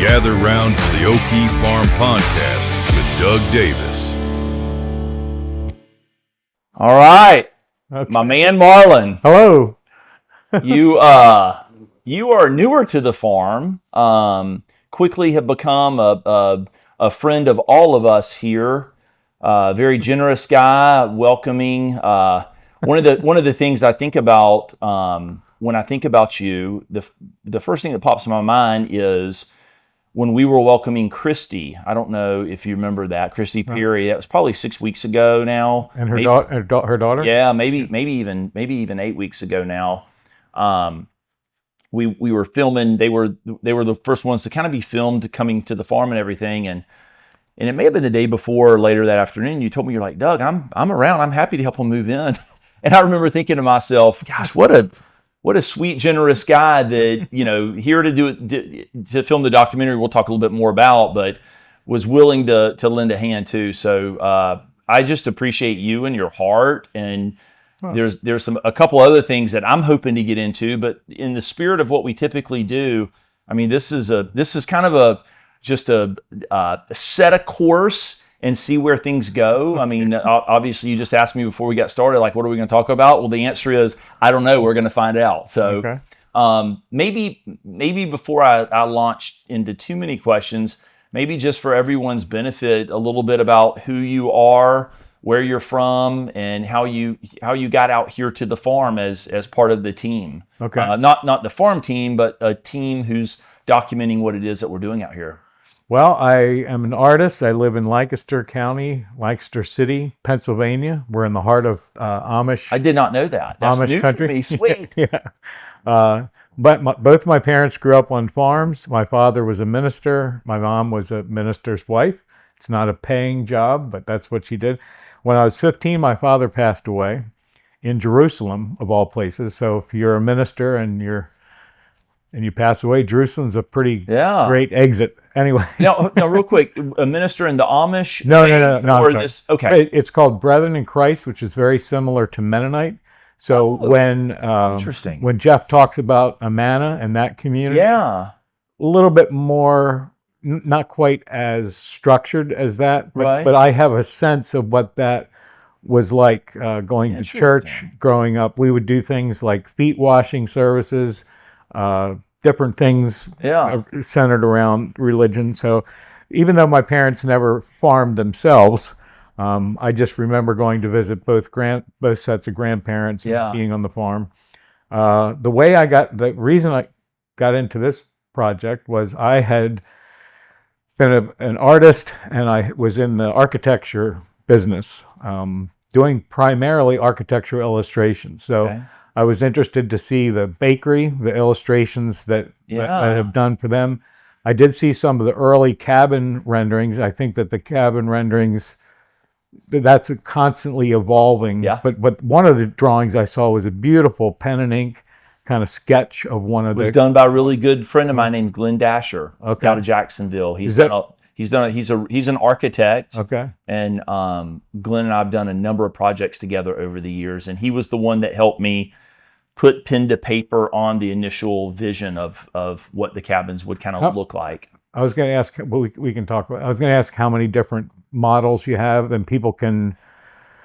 gather round for the Oke Farm Pondcast with Doug Davis. All right, Okay. my man Marlin. Hello. You are newer to the farm. Quickly have become a friend of all of us here. Very generous guy, welcoming. One of the things I think about when I think about you, the first thing that pops in my mind is when we were welcoming Christy. I don't know if you remember that, Christy Perry. That was probably 6 weeks ago now. And her daughter? Yeah, maybe even 8 weeks ago now. We were filming. They were the first ones to kind of be filmed coming to the farm and everything. And it may have been the day before or later that afternoon. You told me, you're like, Doug, I'm around. I'm happy to help them move in. And I remember thinking to myself, gosh, what a sweet, generous guy that, here to film the documentary we'll talk a little bit more about, but was willing to lend a hand too. So I just appreciate you and your heart. And there's a couple other things that I'm hoping to get into, but in the spirit of what we typically do, I mean, this is kind of just a set a course and see where things go. I mean, obviously, you just asked me before we got started, like, what are we going to talk about? Well, the answer is, I don't know. We're going to find out. So maybe before I launch into too many questions, maybe just for everyone's benefit, a little bit about who you are, where you're from, and how you got out here to the farm as part of the team. Okay. Not the farm team, but a team who's documenting what it is that we're doing out here. Well, I am an artist. I live in Lancaster County, Lancaster City, Pennsylvania. We're in the heart of Amish. I did not know that. That's Amish new country. For me. Sweet. Yeah. But both my parents grew up on farms. My father was a minister. My mom was a minister's wife. It's not a paying job, but that's what she did. When I was 15, my father passed away in Jerusalem, of all places. So if you're a minister and you pass away, Jerusalem's a pretty great exit. Anyway. Now, real quick, a minister in the Amish? No. Okay. It's called Brethren in Christ, which is very similar to Mennonite. So when Jeff talks about Amana and that community, a little bit more, not quite as structured as that, but I have a sense of what that was like going to church growing up. We would do things like feet washing services, different things centered around religion. So even though my parents never farmed themselves, I just remember going to visit both sets of grandparents and being on the farm. The reason I got into this project was I had been an artist, and I was in the architecture business, doing primarily architectural illustrations. So I was interested to see the bakery, the illustrations that I have done for them. I did see some of the early cabin renderings. I think that the cabin renderings, that's constantly evolving. Yeah. But one of the drawings I saw was a beautiful pen and ink kind of sketch of one of it was done by a really good friend of mine named Glenn Dasher out of Jacksonville. He's an architect. Okay. And Glenn and I have done a number of projects together over the years, and he was the one that helped me put pen to paper on the initial vision of what the cabins would kind of look like. I was going to ask, we can talk about. I was going to ask how many different models you have, and people can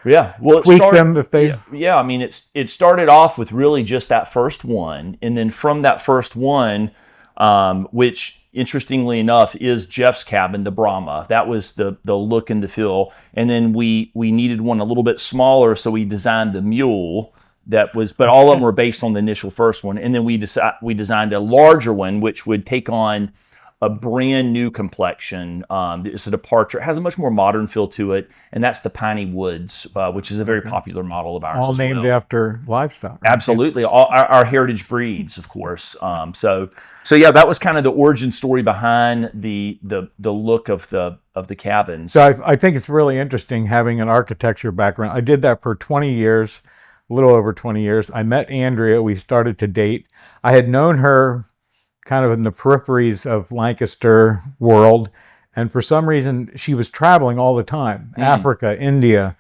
tweak them if they. I mean, it started off with really just that first one, and then from that first one, which interestingly enough is Jeff's cabin, the Brahma. That was the look and the feel, and then we needed one a little bit smaller, so we designed the mule. But all of them were based on the initial first one, and then we designed a larger one, which would take on a brand new complexion. It's a departure. It has a much more modern feel to it, and that's the Piney Woods, which is a very popular model of ours. All named after livestock. Right? Absolutely, all our heritage breeds, of course. So that was kind of the origin story behind the look of the cabins. So I think it's really interesting having an architecture background. I did that for 20 years. A little over 20 years. I met Andrea. We started to date. I had known her kind of in the peripheries of Lancaster world. And for some reason, she was traveling all the time, Africa, India.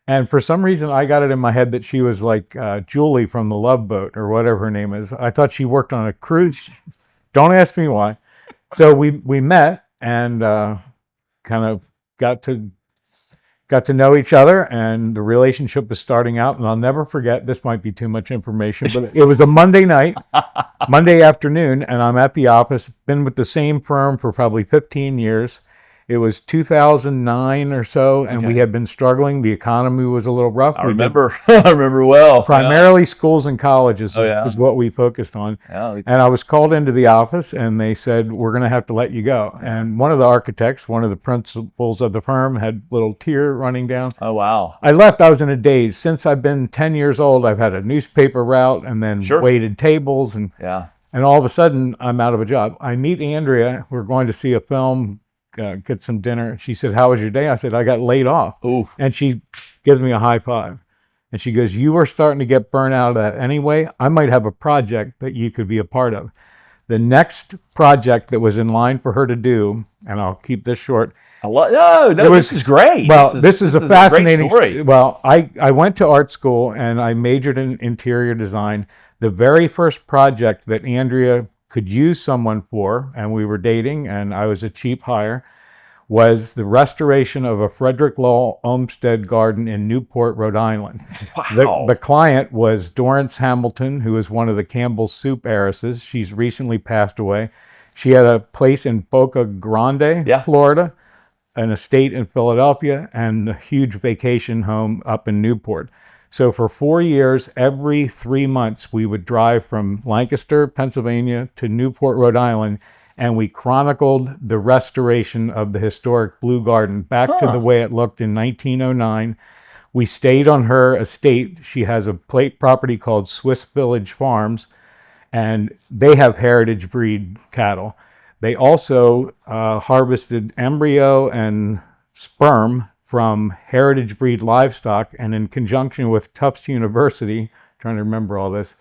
And for some reason, I got it in my head that she was like Julie from The Love Boat or whatever her name is. I thought she worked on a cruise. Don't ask me why. So we met and kind of got to know each other, and the relationship was starting out. And I'll never forget, this might be too much information, but it was a Monday night, Monday afternoon, and I'm at the office, been with the same firm for probably 15 years. It was 2009 or so, and we had been struggling. The economy was a little rough. I remember. I remember well. Primarily schools and colleges is what we focused on. Yeah. And I was called into the office, and they said, we're going to have to let you go. And one of the architects, one of the principals of the firm, had a little tear running down. Oh, wow. I left. I was in a daze. Since I've been 10 years old, I've had a newspaper route and then waited tables. And all of a sudden, I'm out of a job. I meet Andrea. We're going to see a film, get some dinner. She said, how was your day? I said, I got laid off. Oof. And she gives me a high five. And she goes, you are starting to get burnt out of that anyway. I might have a project that you could be a part of. The next project that was in line for her to do, and I'll keep this short. This is great. Well, this is a fascinating story. Well, I went to art school and I majored in interior design. The very first project that Andrea could use someone for, and we were dating and I was a cheap hire, was the restoration of a Frederick Law Olmsted garden in Newport, Rhode Island. Wow. The client was Dorrance Hamilton, who was one of the Campbell's soup heiresses. She's recently passed away. She had a place in Boca Grande, Florida, an estate in Philadelphia, and a huge vacation home up in Newport. So for 4 years, every 3 months, we would drive from Lancaster, Pennsylvania to Newport, Rhode Island, and we chronicled the restoration of the historic Blue Garden back to the way it looked in 1909. We stayed on her estate. She has a property called Swiss Village Farms, and they have heritage breed cattle. They also harvested embryo and sperm from heritage breed livestock, and in conjunction with Tufts University, trying to remember all this,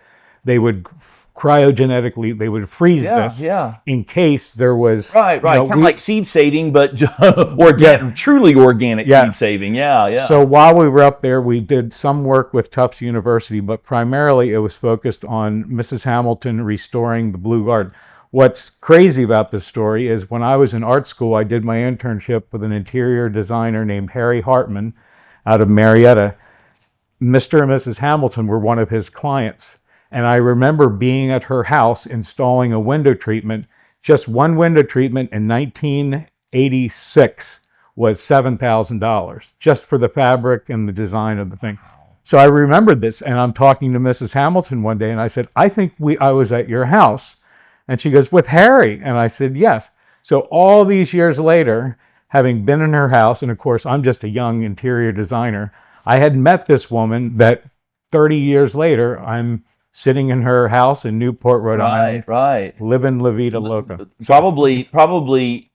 they would cryogenetically, they would freeze this in case there was... Right. Kind of like seed saving, but truly organic seed saving. Yeah. So while we were up there, we did some work with Tufts University, but primarily it was focused on Mrs. Hamilton restoring the Blue Garden. What's crazy about this story is when I was in art school, I did my internship with an interior designer named Harry Hartman out of Marietta. Mr. and Mrs. Hamilton were one of his clients. And I remember being at her house installing a window treatment. Just one window treatment in 1986 was $7,000 just for the fabric and the design of the thing. So I remembered this, and I'm talking to Mrs. Hamilton one day, and I said, I think I was at your house. And she goes, with Harry? And I said, yes. So all these years later, having been in her house, and of course, I'm just a young interior designer, I had met this woman that 30 years later, I'm sitting in her house in Newport, Rhode Island. Right. Living La Vida Loca. Probably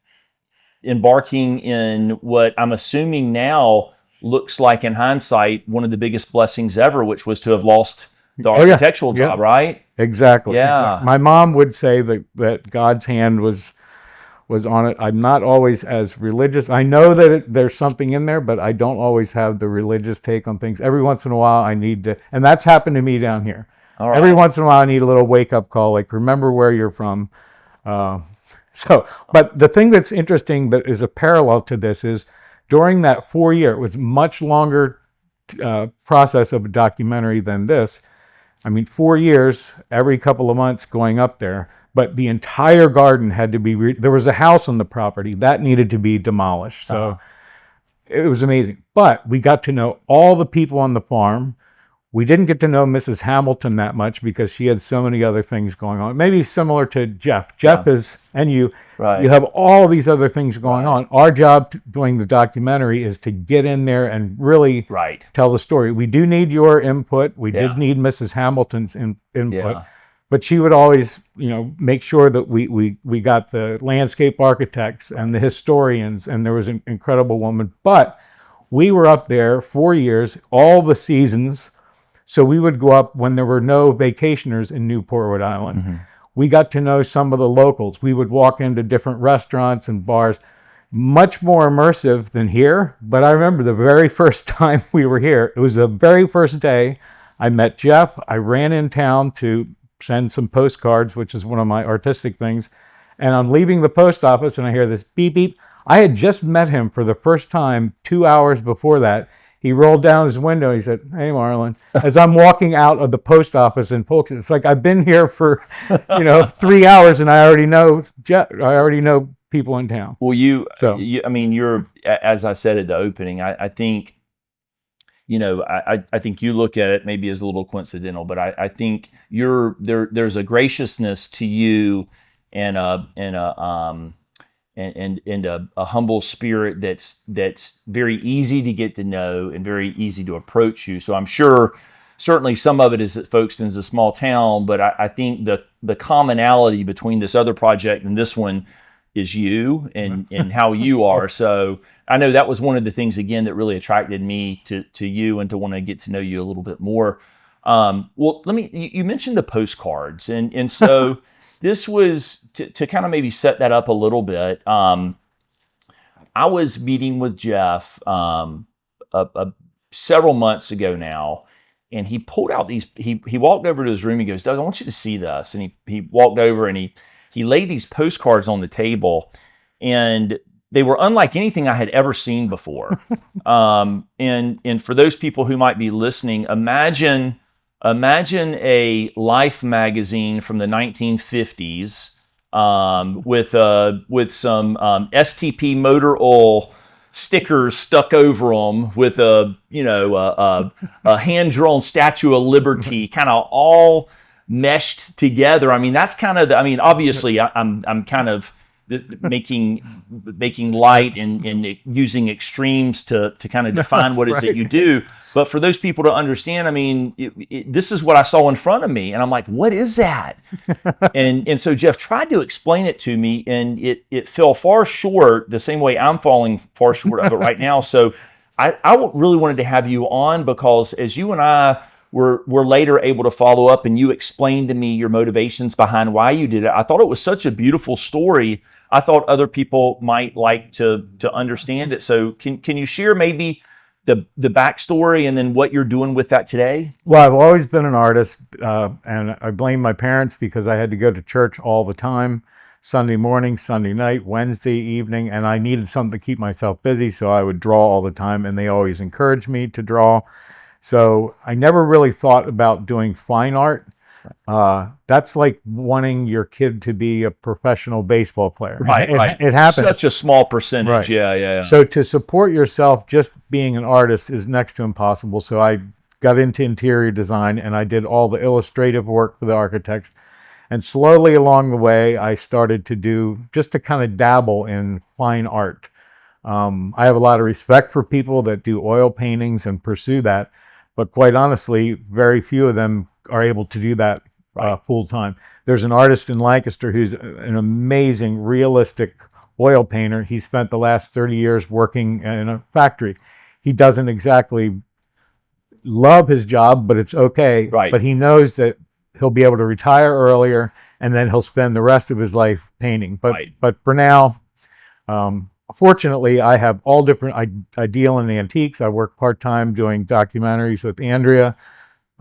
embarking in what I'm assuming now looks like, in hindsight, one of the biggest blessings ever, which was to have lost the architectural job, right? Exactly. Yeah. Exactly. My mom would say that God's hand was on it. I'm not always as religious. I know that there's something in there, but I don't always have the religious take on things. Every once in a while, I need to, and that's happened to me down here. All right. Every once in a while, I need a little wake-up call, like remember where you're from. But the thing that's interesting that is a parallel to this is during that 4 year, it was much longer process of a documentary than this. 4 years, every couple of months going up there, but the entire garden had to be, there was a house on the property that needed to be demolished. So it was amazing. But we got to know all the people on the farm. We didn't get to know Mrs. Hamilton that much because she had so many other things going on. Maybe similar to Jeff. Jeff is, and you have all these other things going on. Our job doing the documentary is to get in there and really tell the story. We do need your input. We did need Mrs. Hamilton's input, but she would always, make sure that we got the landscape architects and the historians, and there was an incredible woman. But we were up there 4 years, all the seasons. So we would go up when there were no vacationers in Newport, Rhode Island. Mm-hmm. We got to know some of the locals. We would walk into different restaurants and bars, much more immersive than here. But I remember the very first time we were here, it was the very first day I met Jeff. I ran in town to send some postcards, which is one of my artistic things. And I'm leaving the post office and I hear this beep, beep. I had just met him for the first time 2 hours before that. He rolled down his window. He said, "Hey, Marlin," as I'm walking out of the post office in Polk. It's like I've been here for, 3 hours, and I already know people in town. Well, you're, as I said at the opening, I think, I think you look at it maybe as a little coincidental, but I think there's a graciousness to you and a humble spirit that's very easy to get to know and very easy to approach you. So I'm sure certainly some of it is that Folkestone's a small town, but I think the commonality between this other project and this one is you and how you are. So I know that was one of the things, again, that really attracted me to you and to want to get to know you a little bit more. Well, you mentioned the postcards, and so this was to kind of maybe set that up a little bit. I was meeting with Jeff several months ago now, and he pulled out these. He walked over to his room. He goes, "Doug, I want you to see this." And he walked over and he laid these postcards on the table, and they were unlike anything I had ever seen before. And for those people who might be listening, imagine a Life magazine from the 1950s with some STP motor oil stickers stuck over them, with a hand-drawn Statue of Liberty, kind of all meshed together. I mean, that's kind of obviously I'm kind of making light and using extremes to kind of define what it is that you do. But for those people to understand, I mean, this is what I saw in front of me, and I'm like, what is that? and so Jeff tried to explain it to me, and it fell far short, the same way I'm falling far short of it right now. So I really wanted to have you on, because as you and I were later able to follow up, and you explained to me your motivations behind why you did it, I thought it was such a beautiful story. I thought other people might like to understand it. So can you share maybe the backstory and then what you're doing with that today? Well, I've always been an artist, and I blame my parents because I had to go to church all the time, Sunday morning, Sunday night, Wednesday evening, and I needed something to keep myself busy, so I would draw all the time, and they always encouraged me to draw. So I never really thought about doing fine art. That's like wanting your kid to be a professional baseball player. Right. It happens. Such a small percentage. Right. Yeah. So to support yourself just being an artist is next to impossible. So I got into interior design, and I did all the illustrative work for the architects. And slowly along the way, I started to kind of dabble in fine art. I have a lot of respect for people that do oil paintings and pursue that. But quite honestly, very few of them are able to do that full time. There's an artist in Lancaster who's an amazing, realistic oil painter. He spent the last 30 years working in a factory. He doesn't exactly love his job, but it's okay. Right. But he knows that he'll be able to retire earlier, and then he'll spend the rest of his life painting. But for now, fortunately, I have all different. I deal in antiques. I work part-time doing documentaries with Andrea.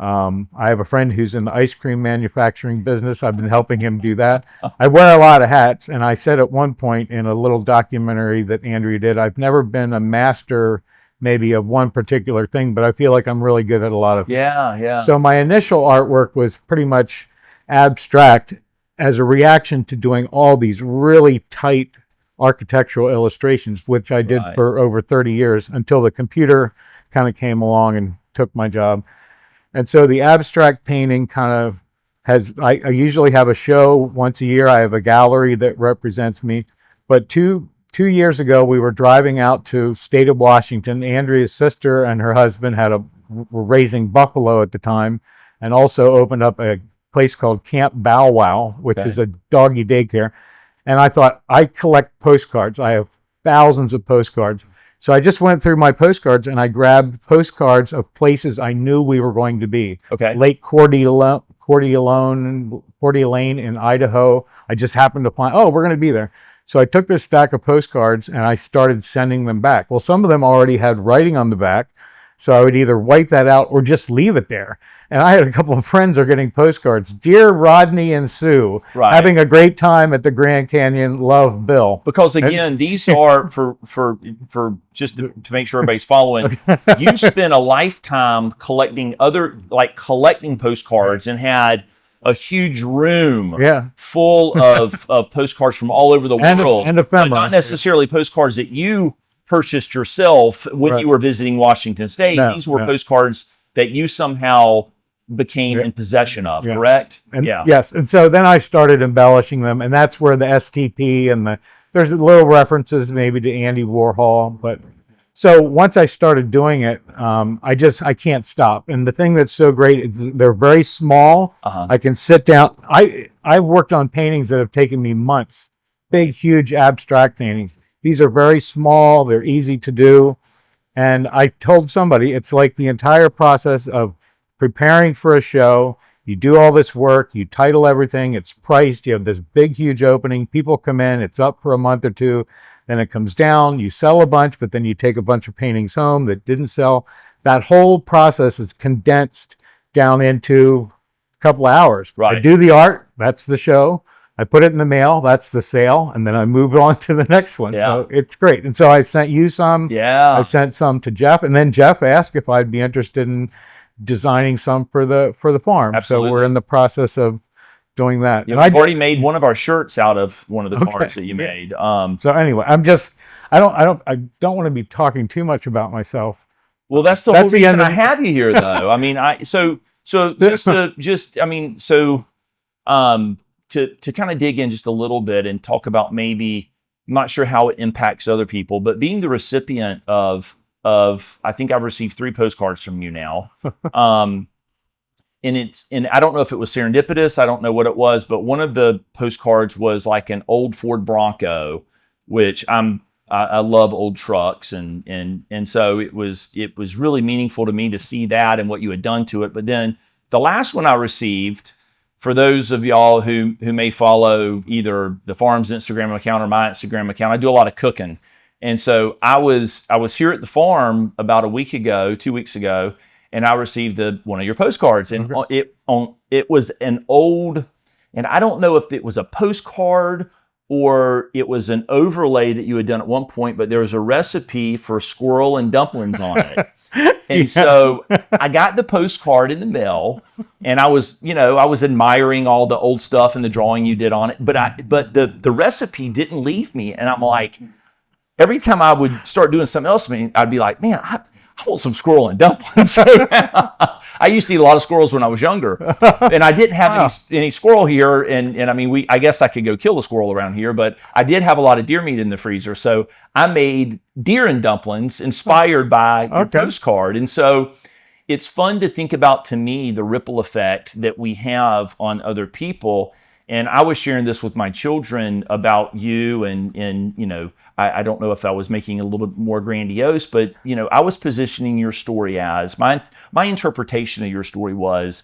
I have a friend who's in the ice cream manufacturing business. I've been helping him do that. I wear a lot of hats, and I said at one point in a little documentary that Andrea did, I've never been a master maybe of one particular thing, but I feel like I'm really good at a lot of things. Yeah. So my initial artwork was pretty much abstract as a reaction to doing all these really tight architectural illustrations, which I did for over 30 years until the computer kind of came along and took my job. And so the abstract painting kind of I usually have a show once a year. I have a gallery that represents me. But two years ago, we were driving out to state of Washington. Andrea's sister and her husband were raising buffalo at the time, and also opened up a place called Camp Bow Wow, which is a doggy daycare. And I thought, I collect postcards. I have thousands of postcards. So I just went through my postcards, and I grabbed postcards of places I knew we were going to be. Okay. Lake Coeur d'Alene in Idaho. I just happened to find, we're going to be there. So I took this stack of postcards, and I started sending them back. Well, some of them already had writing on the back. So I would either wipe that out or just leave it there. And I had a couple of friends are getting postcards. Dear Rodney and Sue, having a great time at the Grand Canyon. Love, Bill. Because again, these are for just to make sure everybody's following. You spent a lifetime collecting postcards and had a huge room full of postcards from all over the world, and ephemera. But not necessarily postcards that you purchased yourself when you were visiting Washington State. These were postcards that you somehow became in possession of, correct? Yes. And so then I started embellishing them, and that's where the STP and there's little references maybe to Andy Warhol. But so once I started doing it, I can't stop. And the thing that's so great is they're very small. I can sit down. I've worked on paintings that have taken me months, big, huge abstract paintings. These are very small. They're easy to do. And I told somebody it's like the entire process of preparing for a show. You do all this work. You title everything. It's priced. You have this big, huge opening. People come in. It's up for a month or two. Then it comes down. You sell a bunch, but then you take a bunch of paintings home that didn't sell. That whole process is condensed down into a couple of hours. I do the art. That's the show. I put it in the mail. That's the sale. And then I move on to the next one. So it's great. And so I sent you some. I sent some to Jeff. And then Jeff asked if I'd be interested in designing some for the farm. Absolutely. So we're in the process of doing that. And I've already made one of our shirts out of one of the cards that you made. So anyway, I don't want to be talking too much about myself. Well, that's the whole reason I have you here, though. I mean, to kind of dig in just a little bit and talk about maybe, I'm not sure how it impacts other people, but being the recipient of I think I've received 3 postcards from you now. And I don't know if it was serendipitous, I don't know what it was, but one of the postcards was like an old Ford Bronco, which I love old trucks, and so it was really meaningful to me to see that and what you had done to it. But then the last one I received, for those of y'all who may follow either the farm's Instagram account or my Instagram account, I do a lot of cooking. And so I was here at the farm about 2 weeks ago, and I received one of your postcards, and it was an old, and I don't know if it was a postcard or it was an overlay that you had done at one point, but there was a recipe for squirrel and dumplings on it. And so I got the postcard in the mail, and I was admiring all the old stuff and the drawing you did on it, but the recipe didn't leave me, and I'm like, every time I would start doing something else, I'd be like, man, I want some squirrel and dumplings. I used to eat a lot of squirrels when I was younger, and I didn't have any squirrel here. And I mean, I guess I could go kill a squirrel around here, but I did have a lot of deer meat in the freezer. So I made deer and dumplings inspired by your postcard. And so it's fun to think about, to me, the ripple effect that we have on other people. And I was sharing this with my children about you, and I don't know if I was making it a little bit more grandiose, but I was positioning your story as my interpretation of your story was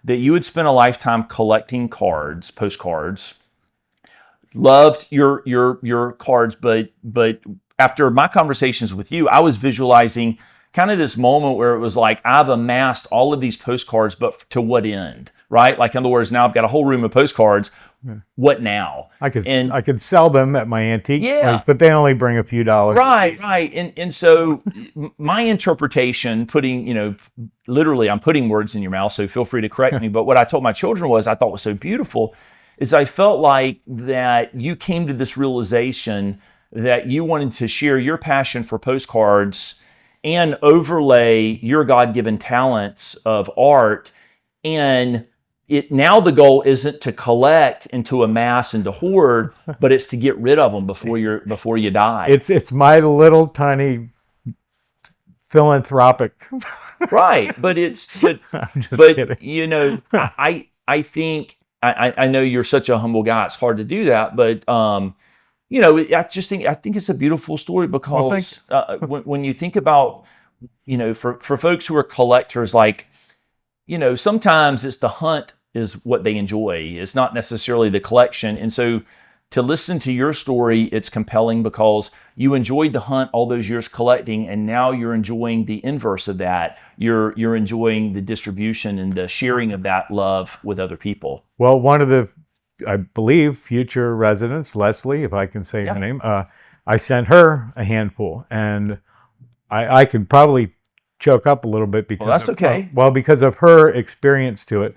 that you had spent a lifetime collecting postcards, loved your cards, but after my conversations with you, I was visualizing kind of this moment where it was like, I've amassed all of these postcards, but to what end? Right? Like, in other words, now I've got a whole room of postcards. What now? I could sell them at my antique place, but they only bring a few dollars. Right. And so my interpretation, literally, I'm putting words in your mouth, so feel free to correct me. But what I told my children I thought was so beautiful is I felt like that you came to this realization that you wanted to share your passion for postcards and overlay your God-given talents of art. And now the goal isn't to collect and to amass and to hoard, but it's to get rid of them before you die. It's my little tiny philanthropic. Right, but kidding. I think I know you're such a humble guy. It's hard to do that, but I think it's a beautiful story because when you think about for folks who are collectors, like sometimes it's the hunt is what they enjoy. It's not necessarily the collection. And so to listen to your story, it's compelling because you enjoyed the hunt all those years collecting, and now you're enjoying the inverse of that. You're enjoying the distribution and the sharing of that love with other people. Well, one of the, I believe, future residents, Leslie, if I can say her name, I sent her a handful, and I could probably choke up a little bit because that's okay. Because of her experience to it.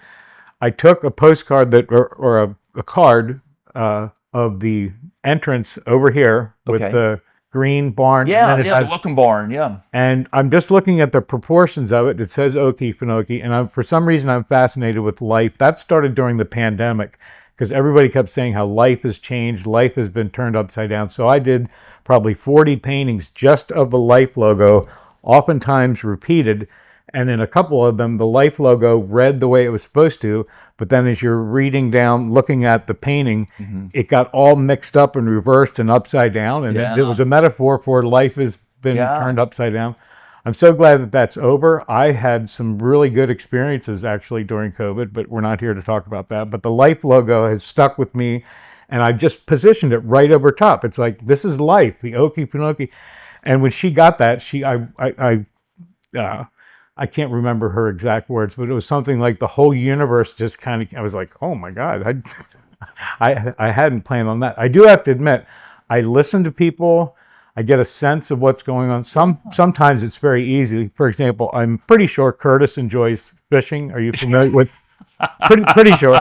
I took a postcard or a card of the entrance over here with the green barn. Yeah, and the welcome barn, And I'm just looking at the proportions of it. It says Okefenokee, and for some reason I'm fascinated with life. That started during the pandemic because everybody kept saying how life has changed, life has been turned upside down. So I did probably 40 paintings just of the life logo, oftentimes repeated. And in a couple of them, the life logo read the way it was supposed to, but then as you're reading down, looking at the painting, it got all mixed up and reversed and upside down. And it was a metaphor for life has been turned upside down. I'm so glad that that's over. I had some really good experiences actually during COVID, but we're not here to talk about that. But the life logo has stuck with me, and I just positioned it right over top. It's like, this is life, the Okefenokee. And when she got that, I can't remember her exact words, but it was something like the whole universe just kind of, I was like, oh my God, I hadn't planned on that. I do have to admit, I listen to people, I get a sense of what's going on. Sometimes it's very easy. For example, I'm pretty sure Curtis enjoys fishing. Are you familiar with, pretty sure.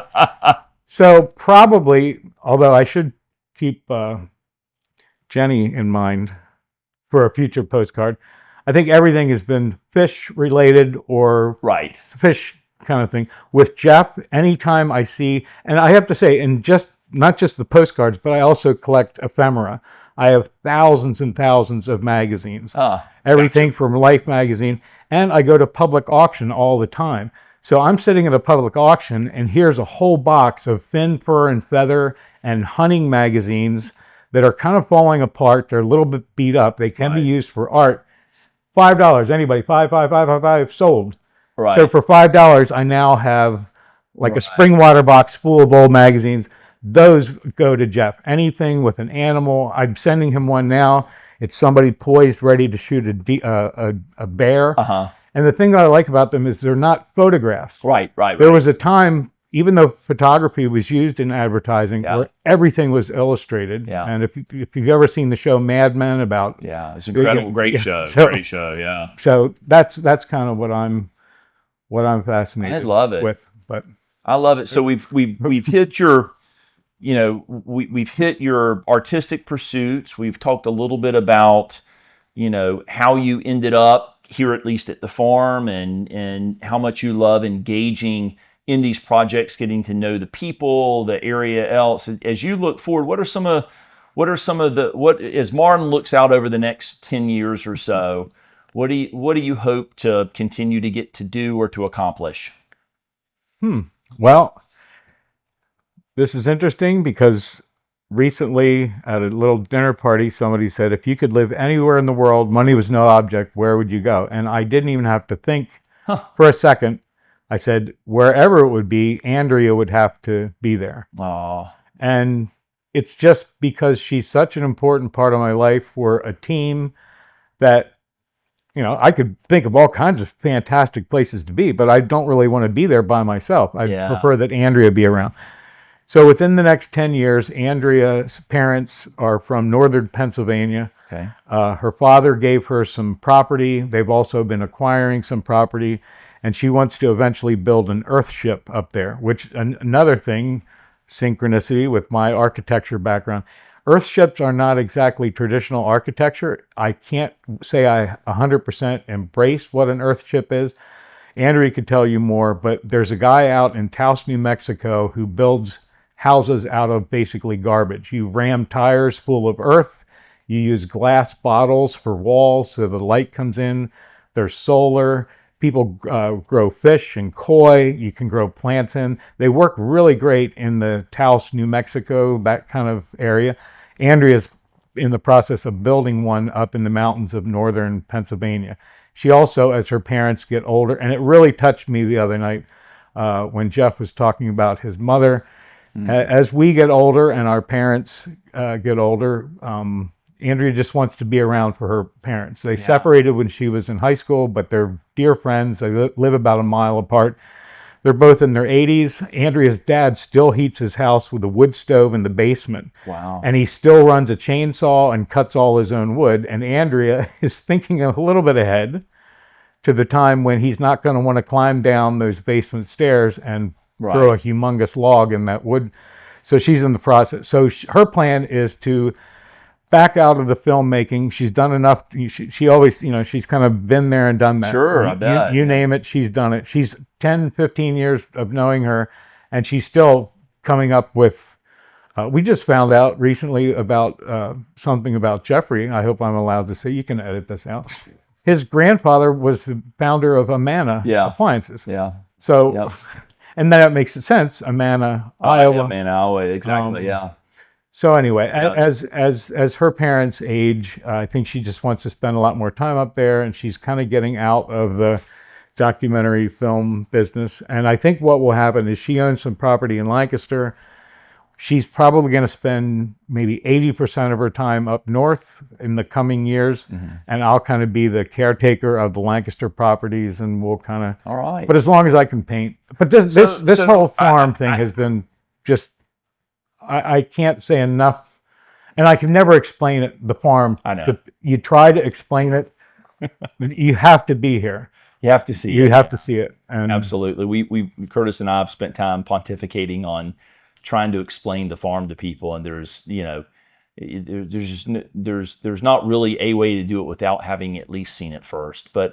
So probably, although I should keep Jenny in mind for a future postcard, I think everything has been fish related or fish kind of thing. With Jeff, anytime I see, and I have to say, and not just the postcards, but I also collect ephemera. I have thousands and thousands of magazines, everything from Life magazine, and I go to public auction all the time. So I'm sitting at a public auction, and here's a whole box of fin, fur, and feather and hunting magazines that are kind of falling apart. They're a little bit beat up. They can be used for art. $5, anybody, five, sold. Right. So for $5, I now have like a spring water box full of old magazines. Those go to Jeff. Anything with an animal, I'm sending him one now. It's somebody poised, ready to shoot a bear. And the thing that I like about them is they're not photographs. Right. There was a time, even though photography was used in advertising, where everything was illustrated. Yeah. And if you've ever seen the show Mad Men about, it's incredible, great show. So that's kind of what I'm fascinated. I love it. With, but I love it. So we've hit your, we've hit your artistic pursuits. We've talked a little bit about, how you ended up here, at least at the farm, and how much you love engaging in these projects, getting to know the people, the area else. As you look forward, what are some of as Marlin looks out over the next 10 years or so, what do you hope to continue to get to do or to accomplish? Well, this is interesting because recently at a little dinner party, somebody said, if you could live anywhere in the world, money was no object, where would you go? And I didn't even have to think for a second. I said, wherever it would be, Andrea would have to be there. Aww. And it's just because she's such an important part of my life. We're a team that, I could think of all kinds of fantastic places to be, but I don't really want to be there by myself. I prefer that Andrea be around. So within the next 10 years, Andrea's parents are from northern Pennsylvania. Okay. Her father gave her some property. They've also been acquiring some property. And she wants to eventually build an earthship up there, which another thing, synchronicity with my architecture background. Earthships are not exactly traditional architecture. I can't say I 100% embrace what an earthship is. Andrea could tell you more, but there's a guy out in Taos, New Mexico who builds houses out of basically garbage. You ram tires full of earth. You use glass bottles for walls so the light comes in. There's solar. People grow fish and koi. You can grow plants in. They work really great in the Taos, New Mexico, that kind of area. Andrea's in the process of building one up in the mountains of northern Pennsylvania. She also, as her parents get older, and it really touched me the other night when Jeff was talking about his mother. As we get older and our parents get older, Andrea just wants to be around for her parents. They separated when she was in high school, but they're dear friends. They live about a mile apart. They're both in their 80s. Andrea's dad still heats his house with a wood stove in the basement. Wow. And he still runs a chainsaw and cuts all his own wood. And Andrea is thinking a little bit ahead to the time when he's not going to want to climb down those basement stairs and throw a humongous log in that wood. So she's in the process. So her plan is to back out of the filmmaking. She's done enough. She always, she's kind of been there and done that. Sure, I bet. You name it, she's done it. She's 10, 15 years of knowing her, and she's still coming up with, we just found out recently about something about Jeffrey. I hope I'm allowed to say, you can edit this out. His grandfather was the founder of Amana Appliances. Yeah. So, and then it makes sense, Amana, Iowa. Amana, Iowa, exactly, yeah. So anyway, as her parents age, I think she just wants to spend a lot more time up there, and she's kind of getting out of the documentary film business. And I think what will happen is she owns some property in Lancaster. She's probably going to spend maybe 80% of her time up north in the coming years, and I'll kind of be the caretaker of the Lancaster properties, and we'll kind of. All right. But as long as I can paint. But this whole farm thing has been just. I can't say enough, and I can never explain it. The farm. I know. You try to explain it, you have to be here. You have to see it. You have to see it. And absolutely. We Curtis and I have spent time pontificating on trying to explain the farm to people, and there's there's not really a way to do it without having at least seen it first. But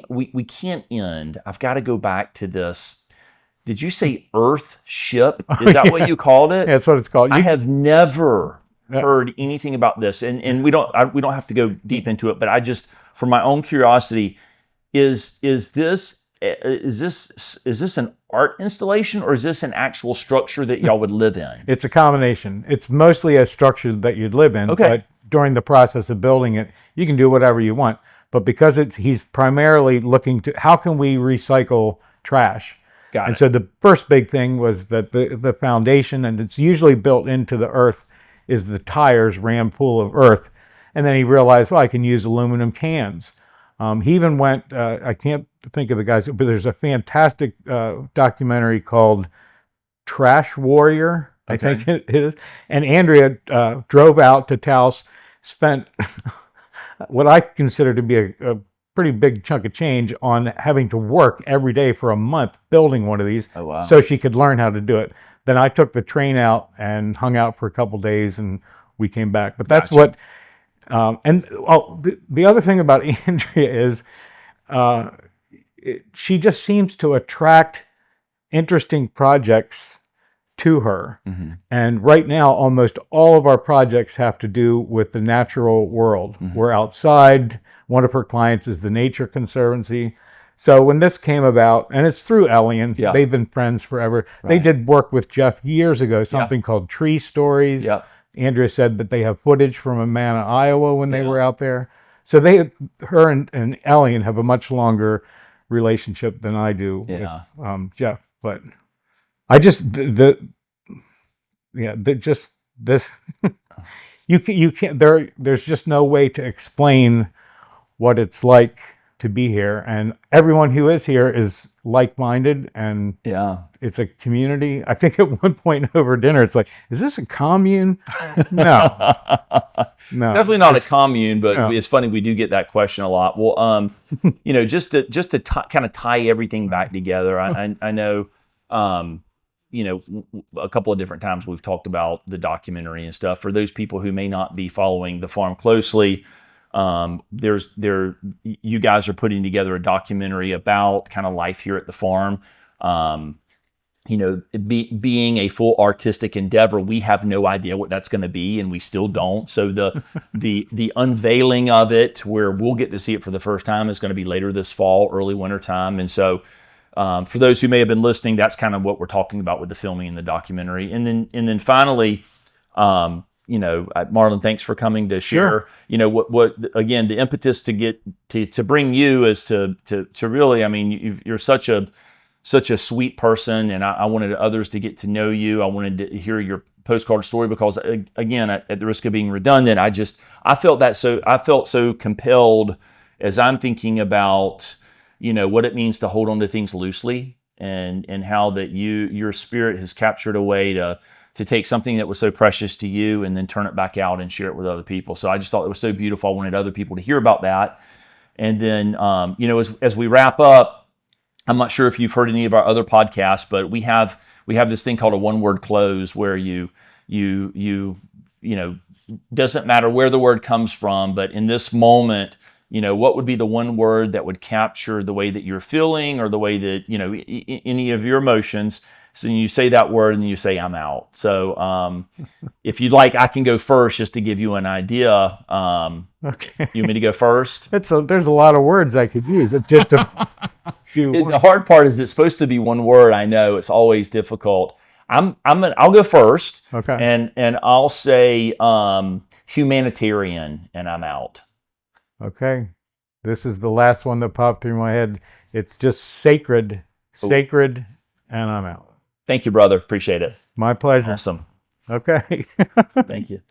we can't end. I've got to go back to this. Did you say Earth ship? Is that what you called it? Yeah, that's what it's called. I have never heard anything about this, and we don't have to go deep into it. But I just, for my own curiosity, is this an art installation, or is this an actual structure that y'all would live in? It's a combination. It's mostly a structure that you'd live in. Okay. But during the process of building it, you can do whatever you want. But because he's primarily looking to how can we recycle trash. And so the first big thing was that the foundation, and it's usually built into the earth, is the tires rammed full of earth. And then he realized, I can use aluminum cans. He even went, I can't think of the guys, but there's a fantastic documentary called Trash Warrior, I think it is. And Andrea drove out to Taos, spent what I consider to be a pretty big chunk of change on having to work every day for a month building one of these so she could learn how to do it. Then I took the train out and hung out for a couple days, and we came back. But that's what, the other thing about Andrea is she just seems to attract interesting projects to her. And right now, almost all of our projects have to do with the natural world. We're outside. One of her clients is the Nature Conservancy. So when this came about, and it's through Elian, they've been friends forever. Right. They did work with Jeff years ago, something called Tree Stories. Andrea said that they have footage from Amana, Iowa when they were out there. So her and Elian have a much longer relationship than I do with Jeff. But I just, you can't, there's just no way to explain what it's like to be here, and everyone who is here is like-minded, and it's a community. I think at one point over dinner, it's like, is this a commune? No, definitely not a commune. But it's funny, we do get that question a lot. Well, just to kind of tie everything back together, I know, a couple of different times we've talked about the documentary and stuff. For those people who may not be following the farm closely, you guys are putting together a documentary about kind of life here at the farm. Being a full artistic endeavor, we have no idea what that's going to be, and we still don't. So the unveiling of it, where we'll get to see it for the first time, is going to be later this fall, early winter time. And so for those who may have been listening, that's kind of what we're talking about with the filming and the documentary. And then finally, Marlin, thanks for coming to share. Sure. What again, the impetus to bring you is to really, you're such a such a sweet person, and I wanted others to get to know you. I wanted to hear your postcard story because, again, at the risk of being redundant, I felt so compelled as I'm thinking about, what it means to hold on to things loosely, and how that your spirit has captured a way to take something that was so precious to you and then turn it back out and share it with other people. So I just thought it was so beautiful. I wanted other people to hear about that. And then, as we wrap up, I'm not sure if you've heard any of our other podcasts, but we have this thing called a one-word close, where you doesn't matter where the word comes from, but in this moment, what would be the one word that would capture the way that you're feeling, or the way that, any of your emotions. So you say that word and then you say, I'm out. So if you'd like, I can go first just to give you an idea. Okay. You want me to go first? There's a lot of words I could use. Just to the hard part is it's supposed to be one word. I know it's always difficult. I'll go first. Okay. And I'll say humanitarian, and I'm out. Okay. This is the last one that popped through my head. It's just sacred, and I'm out. Thank you, brother. Appreciate it. My pleasure. Awesome. Okay. Thank you.